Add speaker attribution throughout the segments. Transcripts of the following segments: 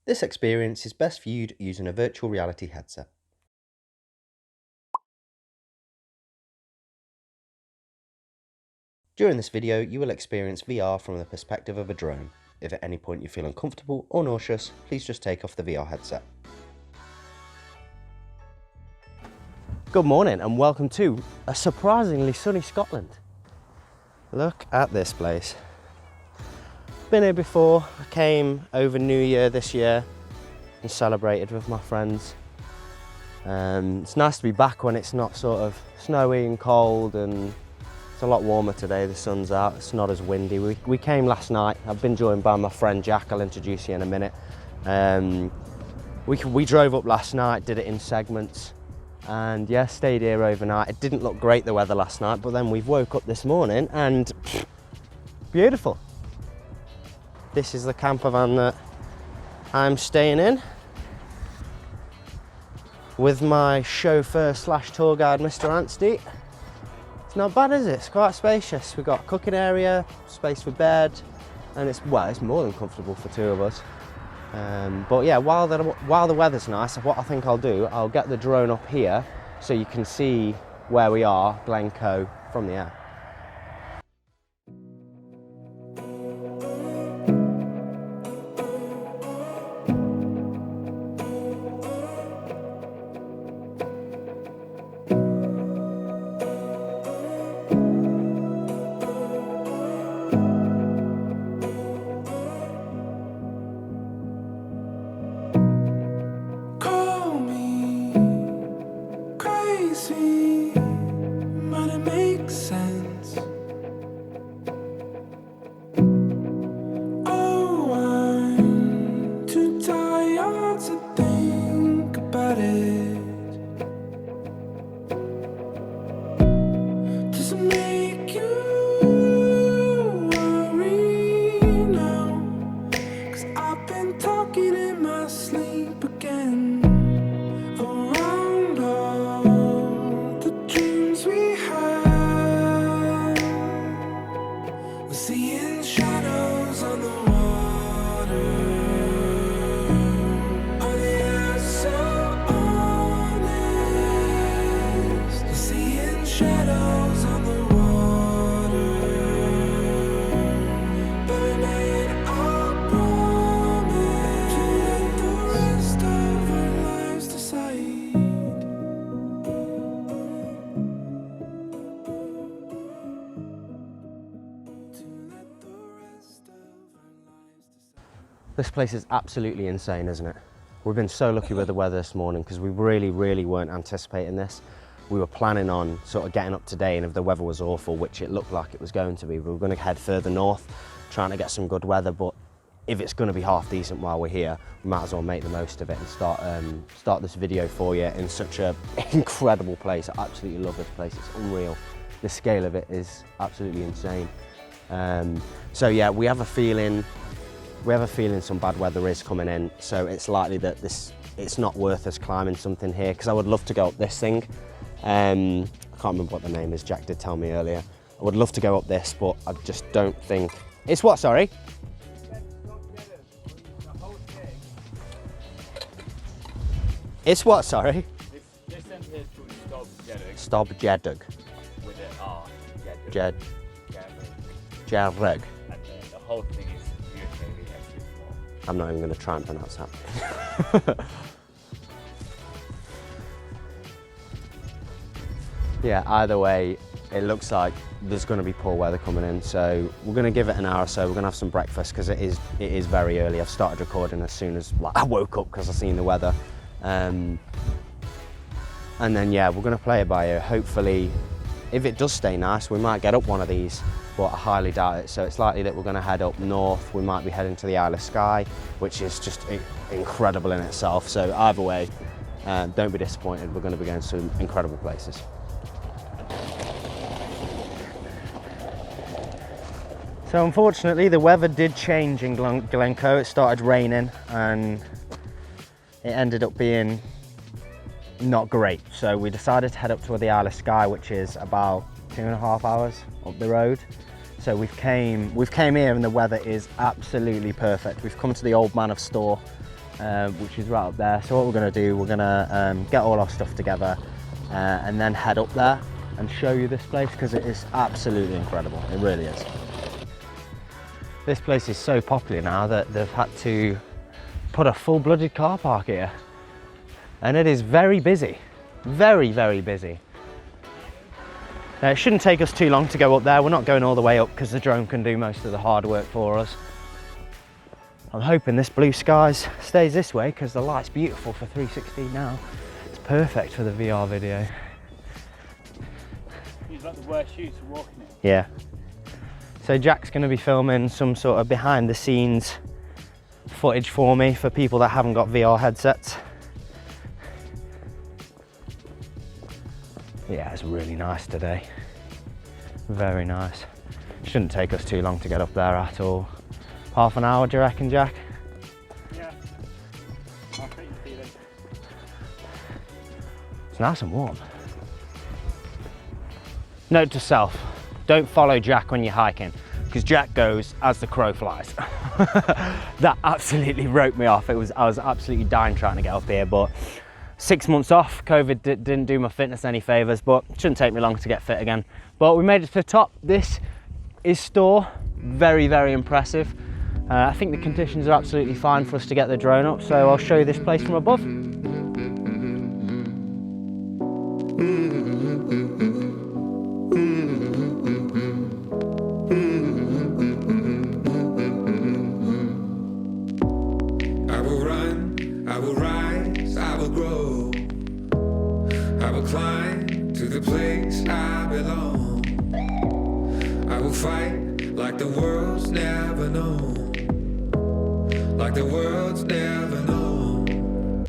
Speaker 1: This experience is best viewed using a virtual reality headset. During this video, you will experience VR from the perspective of a drone. If at any point you feel uncomfortable or nauseous, please just take off the VR headset. Good morning and welcome to a surprisingly sunny Scotland. Look at this place. Been here before. I came over New Year this year and celebrated with my friends. It's nice to be back when it's not sort of snowy and cold, and it's a lot warmer today. The sun's out, it's not as windy. We came last night. I've been joined by my friend Jack. I'll introduce you in a minute. We drove up last night, did it in segments, and yeah, stayed here overnight. It didn't look great, the weather last night, but then we woke up this morning and beautiful. This is the camper van that I'm staying in with my chauffeur slash tour guide, Mr. Anstey. It's not bad, is it? It's quite spacious. We've got a cooking area, space for bed, and it's more than comfortable for two of us. But yeah, while the weather's nice, what I think I'll do, I'll get the drone up here so you can see where we are, Glencoe, from the air. This place is absolutely insane, isn't it? We've been so lucky with the weather this morning because we really weren't anticipating this. We were planning on sort of getting up today, and if the weather was awful, which it looked like it was going to be, we were going to head further north, trying to get some good weather. But if it's going to be half decent while we're here, we might as well make the most of it and start this video for you in such an incredible place. I absolutely love this place. It's unreal. The scale of it is absolutely insane. So yeah, we have a feeling some bad weather is coming in, so it's likely that it's not worth us climbing something here, because I would love to go up this thing. I can't remember what the name is, Jack did tell me earlier. I would love to go up this, but I just don't think... It's what, sorry? It's what, sorry?
Speaker 2: This end here is called
Speaker 1: Stob Jedug.
Speaker 2: With an R.
Speaker 1: Jedug.
Speaker 2: And the whole thing is beautifully actually small.
Speaker 1: I'm not even going to try and pronounce that. Yeah, either way, it looks like there's going to be poor weather coming in, so we're going to give it an hour or so. We're going to have some breakfast because it is very early. I've started recording as soon as I woke up because I've seen the weather. And then yeah, we're going to play it by ear. Hopefully, if it does stay nice, we might get up one of these, but I highly doubt it. So it's likely that we're going to head up north. We might be heading to the Isle of Skye, which is just incredible in itself. So either way, don't be disappointed. We're going to be going to some incredible places. So unfortunately, the weather did change in Glencoe. It started raining and it ended up being not great. So we decided to head up to the Isle of Skye, which is about 2.5 hours up the road. So we've came here and the weather is absolutely perfect. We've come to the old Man of Storr, which is right up there. So what we're going to do, we're going to get all our stuff together and then head up there and show you this place, because it is absolutely incredible. It really is. This place is so popular now that they've had to put a full-blooded car park here, and it is very busy, very, very busy. Now, it shouldn't take us too long to go up there. We're not going all the way up because the drone can do most of the hard work for us. I'm hoping this blue skies stays this way because the light's beautiful for 360 now. It's perfect for the VR video.
Speaker 2: It's like the worst shoots for walking it.
Speaker 1: Yeah. So Jack's going to be filming some sort of behind the scenes footage for me for people that haven't got VR headsets. Yeah, it's really nice today. Very nice. Shouldn't take us too long to get up there at all. Half an hour, do you reckon, Jack?
Speaker 2: Yeah. I'll take you feeling.
Speaker 1: It's nice and warm. Note to self, don't follow Jack when you're hiking, because Jack goes as the crow flies. That absolutely wrote me off. I was absolutely dying trying to get up here, but 6 months off, COVID didn't do my fitness any favours, but it shouldn't take me long to get fit again. But we made it to the top. This is Storr. Very, very impressive. I think the conditions are absolutely fine for us to get the drone up, so I'll show you this place from above.
Speaker 3: I will run, I will rise, I will grow. I will climb to the place I belong. I will fight like the world's never known. Like the world's never known.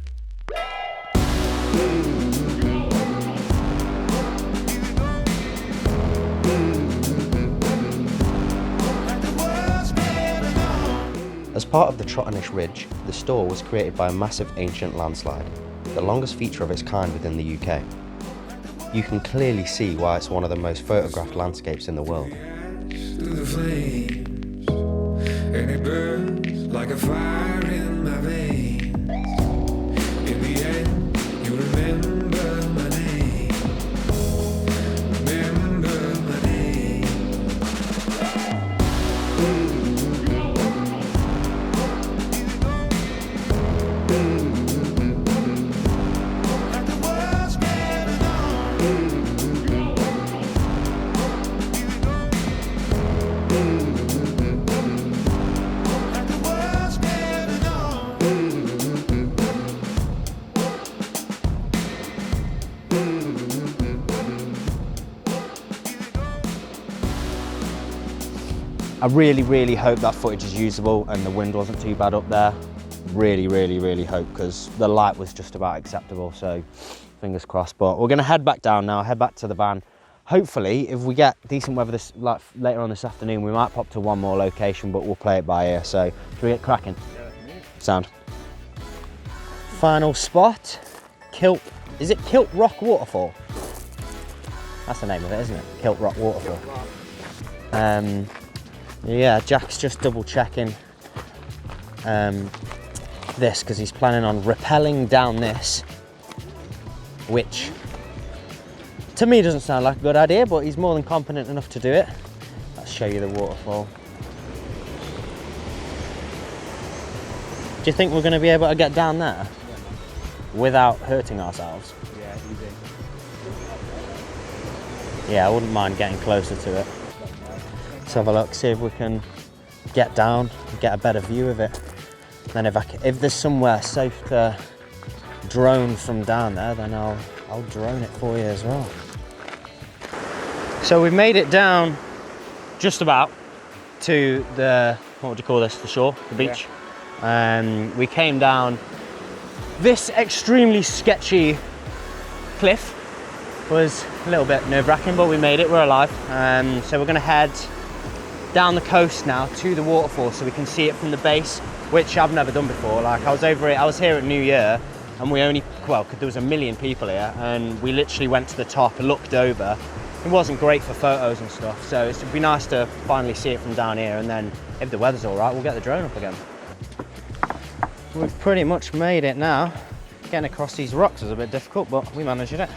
Speaker 1: As part of the Trottenish Ridge, the Storr was created by a massive ancient landslide, the longest feature of its kind within the UK. You can clearly see why it's one of the most photographed landscapes in the world.
Speaker 3: Through the flames, and it burns like a fire in my veins. In the end, you remember my name. Remember my name. Like the world's never known.
Speaker 1: I really hope that footage is usable and the wind wasn't too bad up there. Really hope, because the light was just about acceptable, so fingers crossed. But we're gonna head back down now, head back to the van. Hopefully, if we get decent weather later on this afternoon, we might pop to one more location, but we'll play it by ear. So should we get cracking? Sound. Final spot, is it Kilt Rock waterfall? That's the name of it, isn't it? Kilt Rock waterfall. Yeah, Jack's just double checking this, because he's planning on rappelling down this, which to me doesn't sound like a good idea, but he's more than competent enough to do it. Let's show you the waterfall. Do you think we're going to be able to get down there without hurting ourselves?
Speaker 2: Yeah, easy.
Speaker 1: Yeah, I wouldn't mind getting closer to it. Let's have a look, see if we can get down and get a better view of it. Then if there's somewhere safe to drone from down there, then I'll drone it for you as well. So we've made it down just about to the, what would you call this, the shore, the beach. Yeah. We came down this extremely sketchy cliff. Was a little bit nerve-wracking, but we made it, we're alive. So we're gonna head down the coast now to the waterfall so we can see it from the base, which I've never done before. Like I was here at New Year, and we only, well, there was 1 million people here, and we literally went to the top and looked over. It wasn't great for photos and stuff, so it'd be nice to finally see it from down here, and then if the weather's all right, we'll get the drone up again.
Speaker 4: We've pretty much made it now. Getting across these rocks was a bit difficult, but we managed it.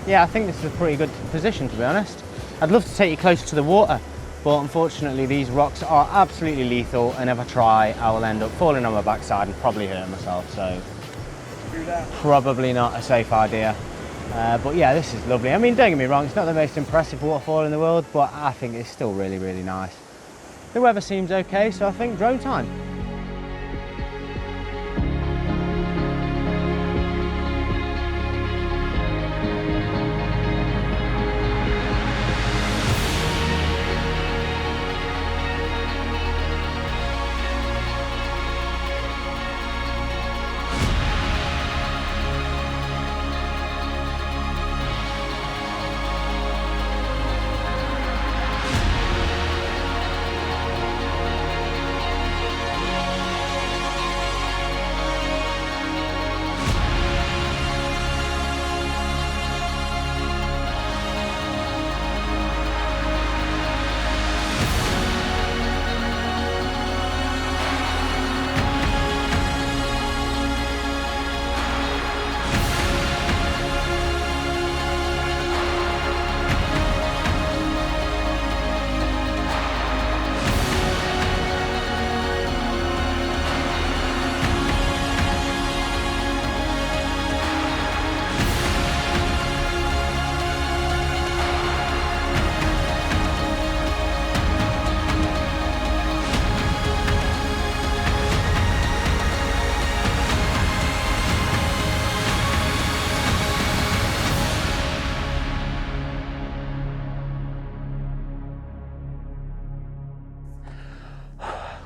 Speaker 4: Yeah, I think this is a pretty good position, to be honest. I'd love to take you closer to the water, but unfortunately these rocks are absolutely lethal, and if I try, I will end up falling on my backside and probably hurting myself, so probably not a safe idea. But yeah, this is lovely. I mean, don't get me wrong, it's not the most impressive waterfall in the world, but I think it's still really, really nice. The weather seems okay, so I think drone time.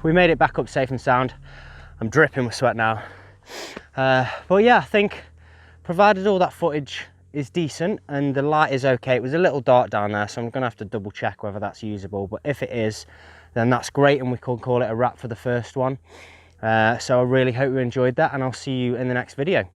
Speaker 4: We made it back up safe and sound. I'm dripping with sweat now. But yeah, I think provided all that footage is decent and the light is okay. It was a little dark down there, so I'm gonna have to double check whether that's usable. But if it is, then that's great and we can call it a wrap for the first one. So I really hope you enjoyed that, and I'll see you in the next video.